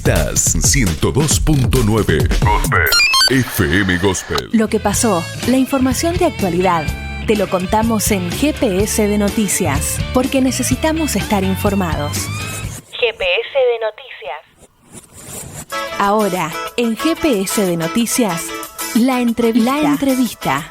Estás 102.9 Gospel FM Gospel. Lo que pasó, la información de actualidad, te lo contamos en GPS de Noticias, porque necesitamos estar informados. GPS de Noticias. Ahora, en GPS de Noticias, la entrevista.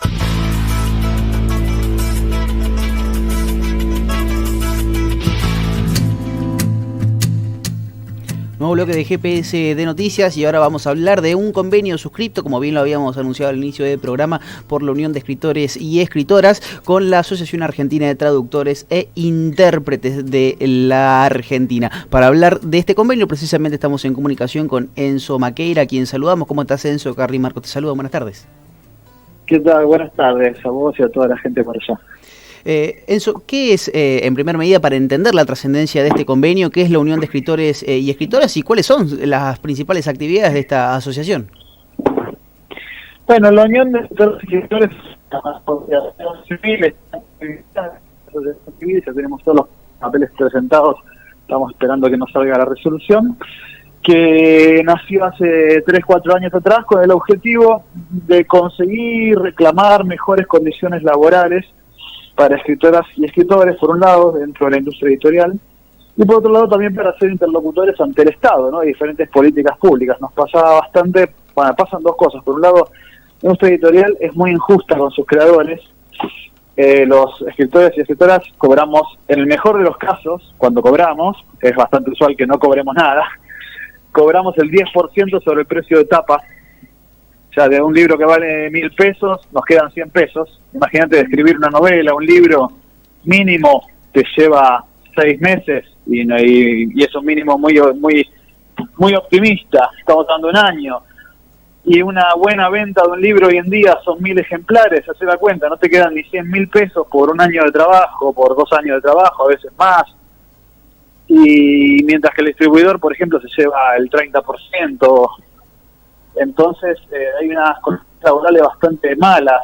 Nuevo bloque de GPS de Noticias y ahora vamos a hablar de un convenio suscrito, como bien lo habíamos anunciado al inicio del programa, por la Unión de Escritores y Escritoras con la Asociación Argentina de Traductores e Intérpretes de la Argentina. Para hablar de este convenio, precisamente estamos en comunicación con Enzo Maqueira, a quien saludamos. ¿Cómo estás, Enzo? Carly Marco te saluda. Buenas tardes. ¿Qué tal? Buenas tardes a vos y a toda la gente por allá. Enzo, ¿qué es, en primera medida, para entender la trascendencia de este convenio, qué es la Unión de Escritores y Escritoras y cuáles son las principales actividades de esta asociación? Bueno, la Unión de Escritores y Escritores es una asociación civil, ya tenemos todos los papeles presentados, estamos esperando que nos salga la resolución, que nació hace 3-4 años atrás con el objetivo de conseguir reclamar mejores condiciones laborales para escritoras y escritores, por un lado, dentro de la industria editorial, y por otro lado también para ser interlocutores ante el Estado, ¿no? Y diferentes políticas públicas. Nos pasaba bastante, bueno, pasan dos cosas. Por un lado, la industria editorial es muy injusta con sus creadores. Los escritores y escritoras cobramos, en el mejor de los casos, cuando cobramos, es bastante usual que no cobremos nada, cobramos el 10% sobre el precio de tapa. O sea, de un libro que vale 1.000 pesos, nos quedan 100 pesos. Imagínate, escribir una novela, un libro mínimo te lleva 6 meses y es un mínimo muy optimista. Estamos dando un año. Y una buena venta de un libro hoy en día son 1.000 ejemplares, hacé la cuenta, no te quedan ni 100.000 pesos por un año de trabajo, por 2 años de trabajo, a veces más. Y mientras que el distribuidor, por ejemplo, se lleva el 30%. Entonces hay unas condiciones laborales bastante malas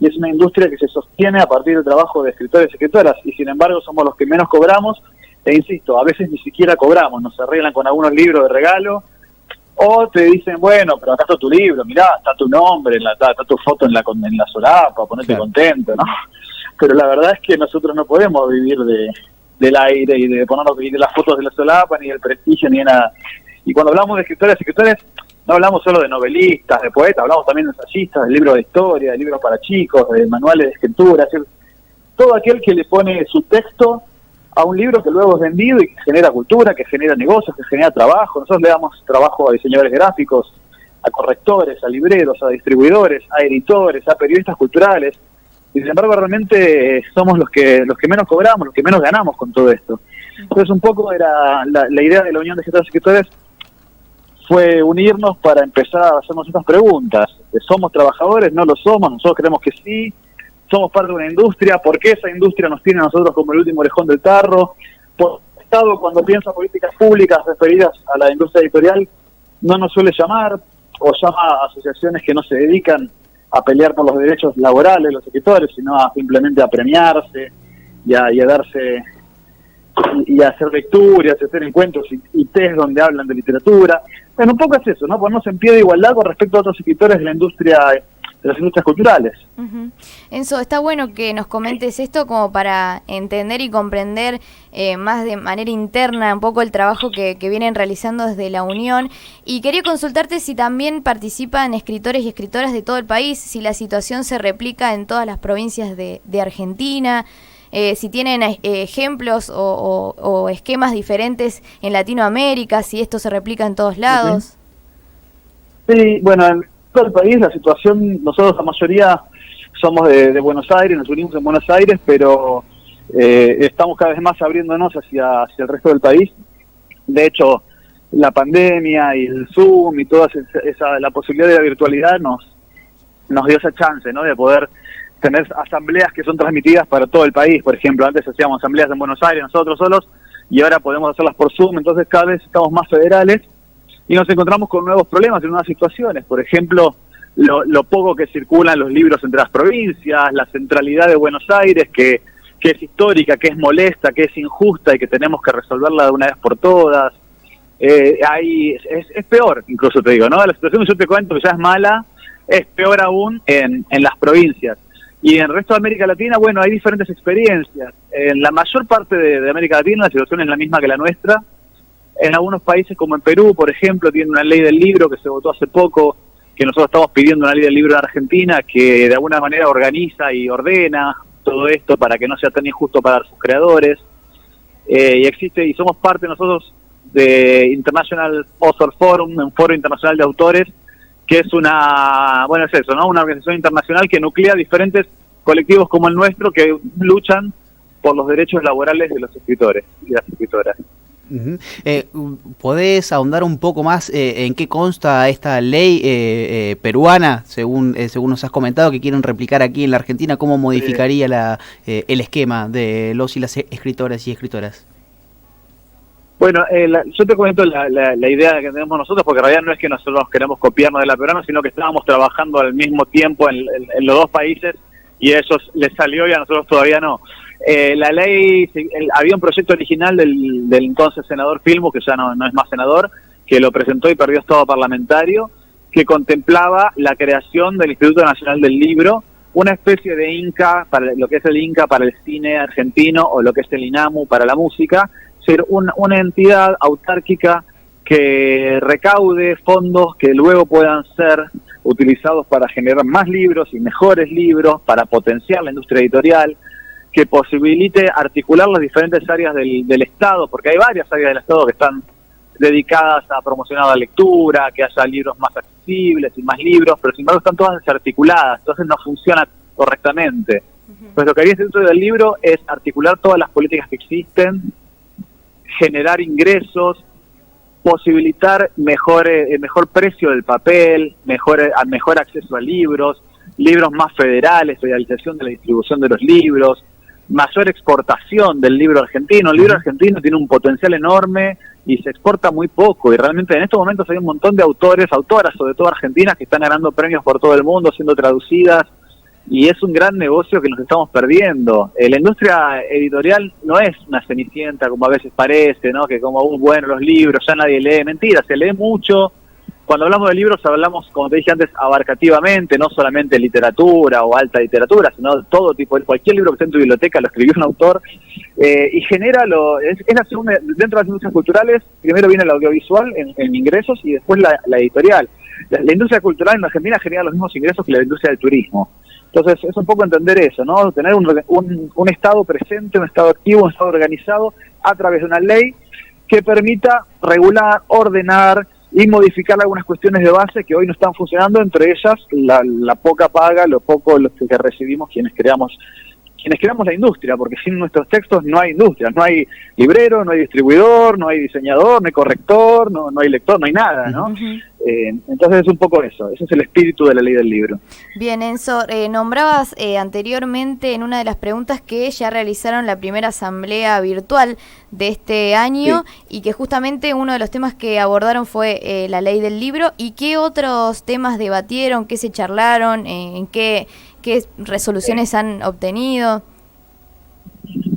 y es una industria que se sostiene a partir del trabajo de escritores y escritoras y sin embargo somos los que menos cobramos e insisto, a veces ni siquiera cobramos, nos arreglan con algunos libros de regalo o te dicen, bueno, pero acá está tu libro, mirá, está tu nombre, está tu foto en la solapa, ponete claro. Contento, ¿no? Pero la verdad es que nosotros no podemos vivir del aire y de ponernos de las fotos de la solapa, ni del prestigio, ni de nada. Y cuando hablamos de escritores y escritores, no hablamos solo de novelistas, de poetas, hablamos también de ensayistas, de libros de historia, de libros para chicos, de manuales de escritura, es decir, todo aquel que le pone su texto a un libro que luego es vendido y que genera cultura, que genera negocios, que genera trabajo. Nosotros le damos trabajo a diseñadores gráficos, a correctores, a libreros, a distribuidores, a editores, a periodistas culturales, y sin embargo realmente somos los que menos cobramos, los que menos ganamos con todo esto. Entonces un poco era la idea de la Unión de Escritores y Escritores fue unirnos para empezar a hacernos estas preguntas. ¿Somos trabajadores? ¿No lo somos? Nosotros creemos que sí. ¿Somos parte de una industria? ¿Por qué esa industria nos tiene a nosotros como el último orejón del tarro? ¿Por qué el Estado, cuando piensa políticas públicas referidas a la industria editorial, no nos suele llamar o llama a asociaciones que no se dedican a pelear por los derechos laborales de los escritores, sino a simplemente a premiarse y a darse y a hacer lecturas, a hacer encuentros y test donde hablan de literatura? Bueno, un poco es eso, ¿no? Ponernos en pie de igualdad con respecto a otros escritores de la industria, de las industrias culturales. Uh-huh. Enzo, está bueno que nos comentes esto como para entender y comprender más de manera interna un poco el trabajo que vienen realizando desde la Unión. Y quería consultarte si también participan escritores y escritoras de todo el país, si la situación se replica en todas las provincias de Argentina, si tienen ejemplos o esquemas diferentes en Latinoamérica, si esto se replica en todos lados. Sí, bueno, en todo el país la situación, nosotros la mayoría somos de Buenos Aires, nos unimos en Buenos Aires, pero estamos cada vez más abriéndonos hacia el resto del país. De hecho, la pandemia y el Zoom y toda la posibilidad de la virtualidad nos dio esa chance, ¿no? De poder tener asambleas que son transmitidas para todo el país. Por ejemplo, antes hacíamos asambleas en Buenos Aires nosotros solos y ahora podemos hacerlas por Zoom, entonces cada vez estamos más federales y nos encontramos con nuevos problemas y nuevas situaciones. Por ejemplo, lo poco que circulan los libros entre las provincias, la centralidad de Buenos Aires que es histórica, que es molesta, que es injusta y que tenemos que resolverla de una vez por todas. es peor, incluso te digo, ¿no? La situación que yo te cuento que ya es mala, es peor aún en las provincias. Y en el resto de América Latina, bueno, hay diferentes experiencias. En la mayor parte de América Latina la situación es la misma que la nuestra. En algunos países, como en Perú, por ejemplo, tiene una ley del libro que se votó hace poco, que nosotros estamos pidiendo una ley del libro en Argentina, que de alguna manera organiza y ordena todo esto para que no sea tan injusto para sus creadores. Y existe, y somos parte nosotros de International Author Forum, un foro internacional de autores, que es una organización internacional que nuclea diferentes colectivos como el nuestro que luchan por los derechos laborales de los escritores y las escritoras. ¿Podés ahondar un poco más en qué consta esta ley peruana, según nos has comentado, que quieren replicar aquí en la Argentina? ¿Cómo modificaría el esquema de los y las escritoras y escritoras? Bueno, yo te comento la idea que tenemos nosotros, porque en realidad no es que nosotros queremos copiarnos de la peruana, sino que estábamos trabajando al mismo tiempo en los dos países y a ellos les salió y a nosotros todavía no. La ley, había un proyecto original del entonces senador Filmus, que ya no es más senador, que lo presentó y perdió estado parlamentario, que contemplaba la creación del Instituto Nacional del Libro, una especie de INCA, para lo que es el INCA para el cine argentino, o lo que es el INAMU para la música, ser una entidad autárquica que recaude fondos que luego puedan ser utilizados para generar más libros y mejores libros, para potenciar la industria editorial, que posibilite articular las diferentes áreas del Estado, porque hay varias áreas del Estado que están dedicadas a promocionar la lectura, que haya libros más accesibles y más libros, pero sin embargo están todas desarticuladas, entonces no funciona correctamente. Pues lo que haría el Instituto del Libro es articular todas las políticas que existen, generar ingresos, posibilitar mejor precio del papel, mejor acceso a libros más federales, federalización de la distribución de los libros, mayor exportación del libro argentino. El libro argentino tiene un potencial enorme y se exporta muy poco, y realmente en estos momentos hay un montón de autoras, sobre todo argentinas, que están ganando premios por todo el mundo, siendo traducidas, y es un gran negocio que nos estamos perdiendo. La industria editorial no es una cenicienta como a veces parece, ¿no? Que como, bueno, los libros, ya nadie lee. Mentira, se lee mucho. Cuando hablamos de libros hablamos, como te dije antes, abarcativamente, no solamente literatura o alta literatura, sino todo tipo, cualquier libro que esté en tu biblioteca lo escribió un autor, y genera es la segunda, dentro de las industrias culturales, primero viene el audiovisual en ingresos y después la editorial. La industria cultural en Argentina genera los mismos ingresos que la industria del turismo. Entonces es un poco entender eso, ¿no? Tener un Estado presente, un Estado activo, un Estado organizado a través de una ley que permita regular, ordenar y modificar algunas cuestiones de base que hoy no están funcionando, entre ellas la poca paga, lo que recibimos quienes creamos la industria, porque sin nuestros textos no hay industria, no hay librero, no hay distribuidor, no hay diseñador, no hay corrector, no hay lector, no hay nada, ¿no? Entonces es un poco eso, ese es el espíritu de la ley del libro. Bien, Enzo, nombrabas anteriormente en una de las preguntas que ya realizaron la primera asamblea virtual de este año, sí, y que justamente uno de los temas que abordaron fue la ley del libro. ¿Y qué otros temas debatieron, qué se charlaron, en qué resoluciones han obtenido?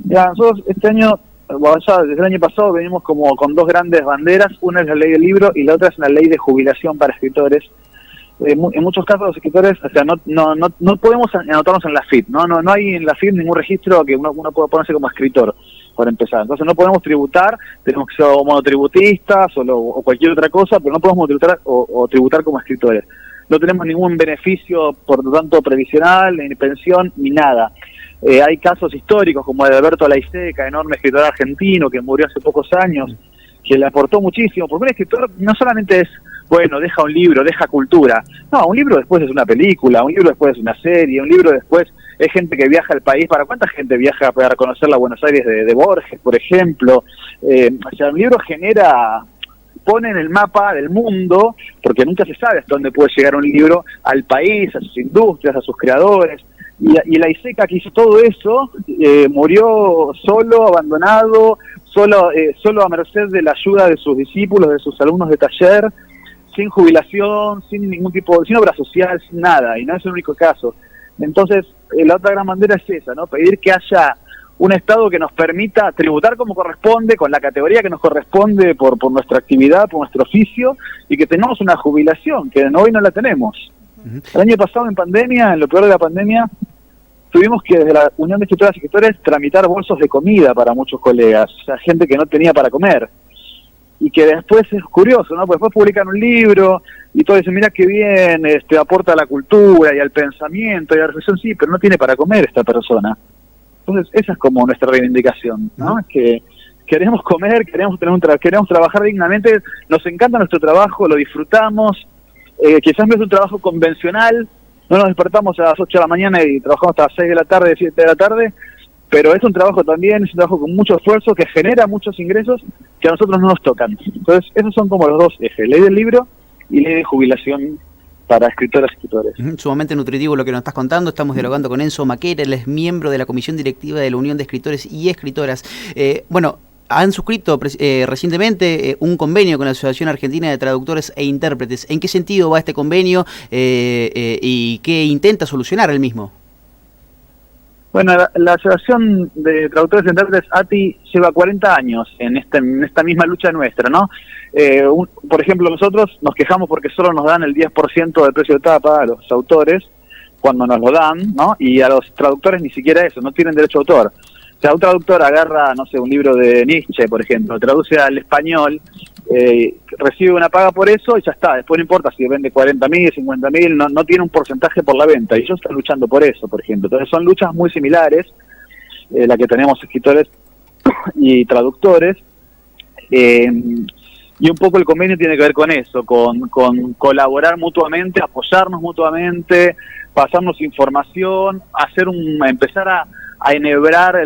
Ya, nosotros este año, ya desde el año pasado venimos como con dos grandes banderas. Una es la ley del libro y la otra es una ley de jubilación para escritores. En muchos casos los escritores, o sea, no podemos anotarnos en la FIP, no hay en la FIP ningún registro que uno pueda ponerse como escritor, por empezar. Entonces no podemos tributar, tenemos que ser monotributistas o cualquier otra cosa, pero no podemos tributar o tributar como escritores. No tenemos ningún beneficio, por lo tanto, previsional, ni pensión, ni nada. Hay casos históricos como el de Alberto Laiseca, enorme escritor argentino que murió hace pocos años, que le aportó muchísimo, porque un escritor no solamente es, bueno, deja un libro, deja cultura. No, un libro después es una película, un libro después es una serie, un libro después es gente que viaja al país. ¿Para cuánta gente viaja para conocer la Buenos Aires de Borges, por ejemplo? O sea, un libro pone en el mapa del mundo, porque nunca se sabe hasta dónde puede llegar un libro, al país, a sus industrias, a sus creadores. Y Laiseca, que hizo todo eso, murió solo, abandonado, solo a merced de la ayuda de sus discípulos, de sus alumnos de taller, sin jubilación, sin ningún tipo, sin obra social, sin nada, y no es el único caso. Entonces, la otra gran bandera es esa, ¿no? Pedir que haya un Estado que nos permita tributar como corresponde, con la categoría que nos corresponde por nuestra actividad, por nuestro oficio, y que tengamos una jubilación, que hoy no la tenemos. El año pasado en pandemia, en lo peor de la pandemia, tuvimos que desde la Unión de Escritoras y Escritores tramitar bolsos de comida para muchos colegas, o sea, gente que no tenía para comer. Y que después es curioso, ¿no? Pues después publican un libro y todos dicen, mira qué bien, aporta a la cultura y al pensamiento y a la reflexión, sí, pero no tiene para comer esta persona. Entonces esa es como nuestra reivindicación, ¿no? Es que queremos comer, queremos trabajar dignamente, nos encanta nuestro trabajo, lo disfrutamos, quizás no es un trabajo convencional, no nos despertamos a las 8 de la mañana y trabajamos hasta las 6 de la tarde, 7 de la tarde, pero es un trabajo también, es un trabajo con mucho esfuerzo que genera muchos ingresos que a nosotros no nos tocan. Entonces esos son como los dos ejes, ley del libro y ley de jubilación para escritoras y escritores. Sumamente nutritivo lo que nos estás contando. Estamos dialogando con Enzo Maquera, él es miembro de la Comisión Directiva de la Unión de Escritores y Escritoras. Han suscrito recientemente un convenio con la Asociación Argentina de Traductores e Intérpretes. ¿En qué sentido va este convenio y qué intenta solucionar el mismo? Bueno, la Asociación de Traductores e Intérpretes, ATI, lleva 40 años en esta misma lucha nuestra, ¿no? Por ejemplo, nosotros nos quejamos porque solo nos dan el 10% del precio de tapa a los autores cuando nos lo dan, ¿no? Y a los traductores ni siquiera eso, no tienen derecho a autor. O sea, un traductor agarra, no sé, un libro de Nietzsche, por ejemplo, traduce al español, recibe una paga por eso y ya está. Después no importa si vende 40.000, 50.000, no tiene un porcentaje por la venta. Y ellos están luchando por eso, por ejemplo. Entonces son luchas muy similares, la que tenemos escritores y traductores. Y un poco el convenio tiene que ver con eso, con colaborar mutuamente, apoyarnos mutuamente, pasarnos información, empezar a enhebrar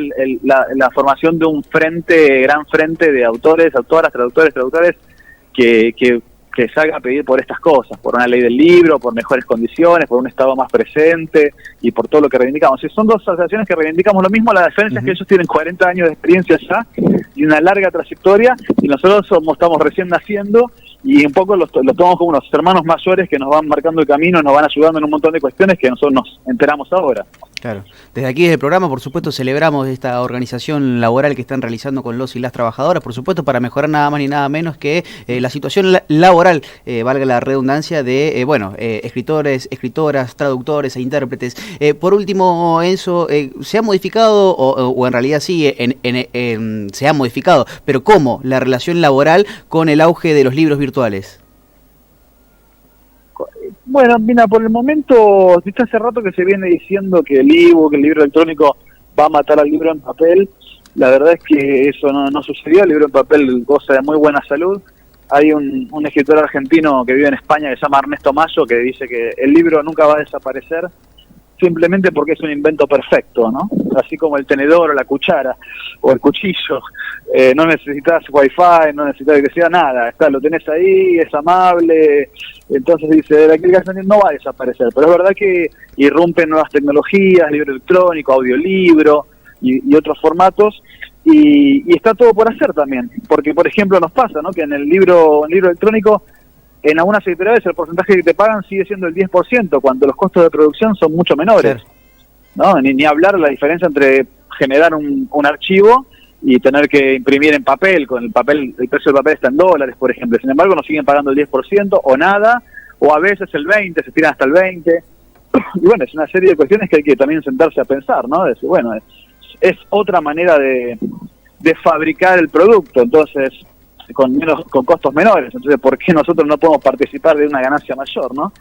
la formación de un gran frente de autores, autoras, traductores, que salga a pedir por estas cosas, por una ley del libro, por mejores condiciones, por un Estado más presente y por todo lo que reivindicamos. Son dos asociaciones que reivindicamos lo mismo, la diferencia es que ellos tienen 40 años de experiencia ya y una larga trayectoria, y nosotros estamos recién naciendo, y un poco los tomamos como unos hermanos mayores que nos van marcando el camino, nos van ayudando en un montón de cuestiones que nosotros nos enteramos ahora. Claro. Desde aquí, desde el programa, por supuesto, celebramos esta organización laboral que están realizando con los y las trabajadoras, por supuesto, para mejorar nada más ni nada menos que la situación laboral, valga la redundancia, de escritores, escritoras, traductores e intérpretes. Por último, Enzo, ¿se ha modificado, o en realidad sí, se ha modificado, pero cómo la relación laboral con el auge de los libros virtuales? Bueno, mira, por el momento, hace rato que se viene diciendo que el ebook, el libro electrónico, va a matar al libro en papel. La verdad es que eso no sucedió. El libro en papel goza de muy buena salud. Hay un escritor argentino que vive en España que se llama Ernesto Mayo, que dice que el libro nunca va a desaparecer simplemente porque es un invento perfecto, ¿no? Así como el tenedor o la cuchara o el cuchillo. No necesitas wifi, no necesitas electricidad, nada. Lo tenés ahí, es amable. Entonces dice, la aplicación no va a desaparecer. Pero es verdad que irrumpen nuevas tecnologías, libro electrónico, audiolibro y otros formatos. Y está todo por hacer también. Porque, por ejemplo, nos pasa, ¿no? Que en el libro electrónico, en algunas editoriales el porcentaje que te pagan sigue siendo el 10%, cuando los costos de producción son mucho menores. Sí. ¿No? Ni hablar la diferencia entre generar un archivo y tener que imprimir en papel. Con el papel, el precio del papel está en $, por ejemplo. Sin embargo, nos siguen pagando el 10% o nada, o a veces el 20%, se tiran hasta el 20%. Y bueno, es una serie de cuestiones que hay que también sentarse a pensar, ¿no? Decir, bueno, es otra manera de fabricar el producto. Entonces, con costos menores, entonces ¿por qué nosotros no podemos participar de una ganancia mayor, no?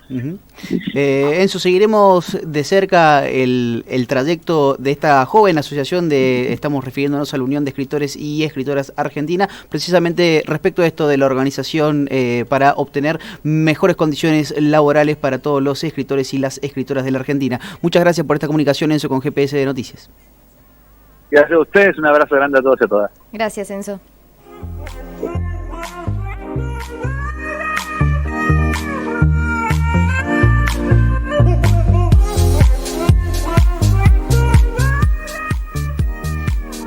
Enzo, seguiremos de cerca el trayecto de esta joven asociación estamos refiriéndonos a la Unión de Escritores y Escritoras Argentina, precisamente respecto a esto de la organización para obtener mejores condiciones laborales para todos los escritores y las escritoras de la Argentina. Muchas gracias por esta comunicación, Enzo, con GPS de Noticias. Gracias a ustedes, un abrazo grande a todos y a todas. Gracias, Enzo.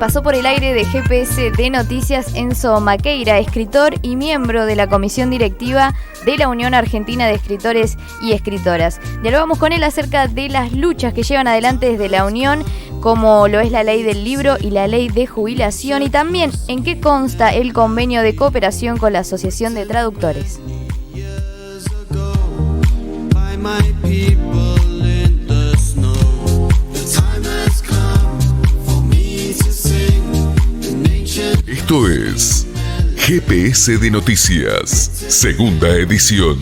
pasó por el aire de GPS de Noticias Enzo Maqueira, escritor y miembro de la comisión directiva de la Unión Argentina de Escritores y Escritoras. Dialogamos con él acerca de las luchas que llevan adelante desde la Unión, como lo es la ley del libro y la ley de jubilación, y también en qué consta el convenio de cooperación con la Asociación de Traductores. Esto es GPS de Noticias, segunda edición.